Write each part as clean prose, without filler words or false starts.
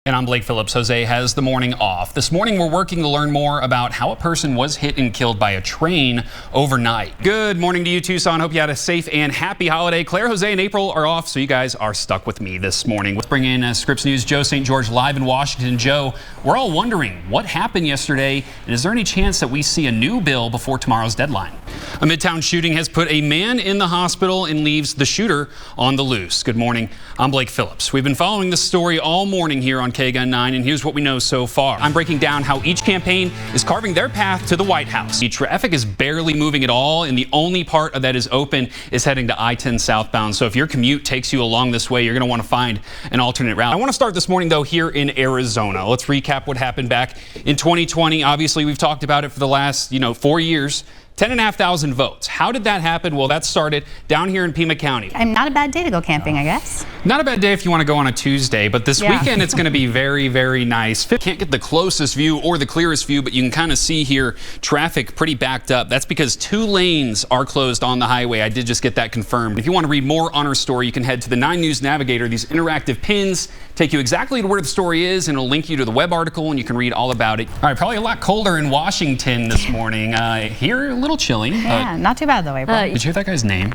And I'm Blake Phillips. Jose has the morning off. This morning, we're working to learn more about how a person was hit and killed by a train overnight. Good morning to you, Tucson. Hope you had a safe and happy holiday. Claire, Jose, and April are off, so you guys are stuck with me this morning. Let's bring in Scripps News' Joe St. George live in Washington. Joe, we're all wondering what happened yesterday, and is there any chance that we see a new bill before tomorrow's deadline? A Midtown shooting has put a man in the hospital and leaves the shooter on the loose. Good morning. I'm Blake Phillips. We've been following this story all morning here on KGUN 9, and here's what we know so far. I'm breaking down how each campaign is carving their path to the White House. The traffic is barely moving at all, and the only part that is open is heading to I-10 southbound. So if your commute takes you along this way, you're going to want to find an alternate route. I want to start this morning, though, here in Arizona. Let's recap what happened back in 2020. Obviously, we've talked about it for the last, 4 years. 10,500 votes. How did that happen? Well, that started down here in Pima County. And not a bad day to go camping, I guess. Not a bad day if you want to go on a Tuesday, but this weekend it's going to be very, very nice. Can't get the closest view or the clearest view, but you can kind of see here traffic pretty backed up. That's because 2 lanes are closed on the highway. I did just get that confirmed. If you want to read more on our story, you can head to the 9 News Navigator. These interactive pins take you exactly to where the story is, and it'll link you to the web article, and you can read all about it. All right, probably a lot colder in Washington this morning. Here, a little chilly. Yeah, not too bad though, April. Did you hear that guy's name?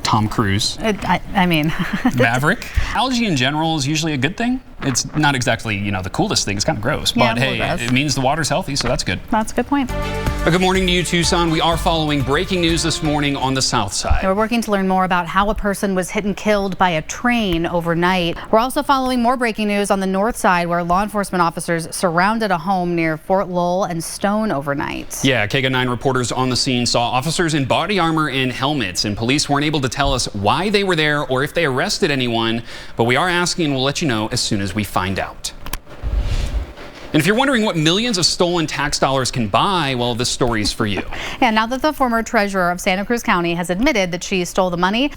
Tom Cruise. I mean... Maverick. Algae in general is usually a good thing. It's not exactly, the coolest thing. It's kind of gross. But hey, it means the water's healthy, so that's good. That's a good point. Good morning to you, Tucson. We are following breaking news this morning on the south side. We're working to learn more about how a person was hit and killed by a train overnight. We're also following more breaking news on the north side, where law enforcement officers surrounded a home near Fort Lowell and Stone overnight. Yeah, KGUN 9 reporters on the scene saw officers in body armor and helmets, and police weren't able to tell us why they were there or if they arrested anyone, but we are asking, and we'll let you know as soon as we find out. And if you're wondering what millions of stolen tax dollars can buy, well, this story is for you. Yeah, now that the former treasurer of Santa Cruz County has admitted that she stole the money.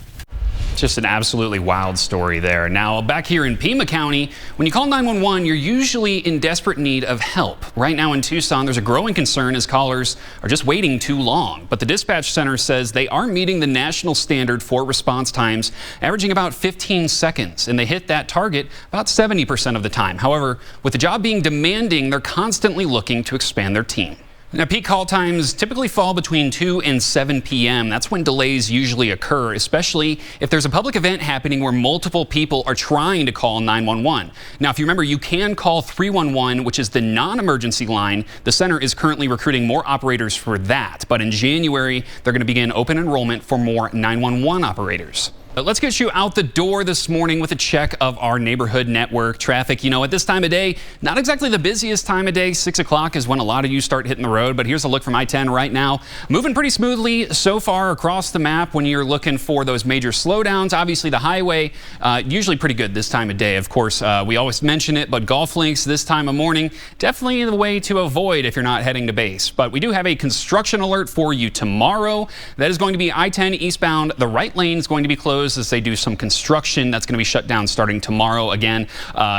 Just an absolutely wild story there. Now, back here in Pima County, when you call 911, you're usually in desperate need of help. Right now in Tucson, there's a growing concern as callers are just waiting too long. But the dispatch center says they are meeting the national standard for response times, averaging about 15 seconds. And they hit that target about 70% of the time. However, with the job being demanding, they're constantly looking to expand their team. Now, peak call times typically fall between 2 and 7 p.m. That's when delays usually occur, especially if there's a public event happening where multiple people are trying to call 911. Now, if you remember, you can call 311, which is the non-emergency line. The center is currently recruiting more operators for that. But in January, they're going to begin open enrollment for more 911 operators. But let's get you out the door this morning with a check of our neighborhood network traffic. At this time of day, not exactly the busiest time of day. 6 o'clock is when a lot of you start hitting the road. But here's a look from I-10 right now. Moving pretty smoothly so far across the map when you're looking for those major slowdowns. Obviously, the highway, usually pretty good this time of day. Of course, we always mention it, but golf links this time of morning, definitely the way to avoid if you're not heading to base. But we do have a construction alert for you tomorrow. That is going to be I-10 eastbound. The right lane is going to be closed as they do some construction. That's going to be shut down starting tomorrow. Again,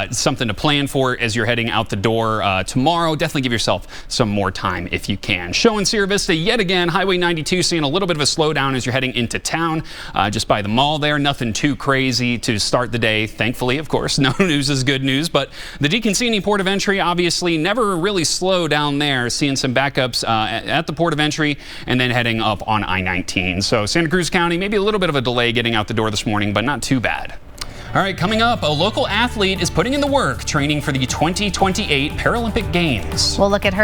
something to plan for as you're heading out the door tomorrow. Definitely give yourself some more time if you can. Showing Sierra Vista yet again, Highway 92 seeing a little bit of a slowdown as you're heading into town, just by the mall there. Nothing too crazy to start the day. Thankfully, of course, no news is good news, but the DeConcini Port of Entry obviously never really slow down there. Seeing some backups at the Port of Entry and then heading up on I-19. So Santa Cruz County, maybe a little bit of a delay getting out the door this morning, but not too bad. All right, coming up, a local athlete is putting in the work training for the 2028 Paralympic Games. We'll look at her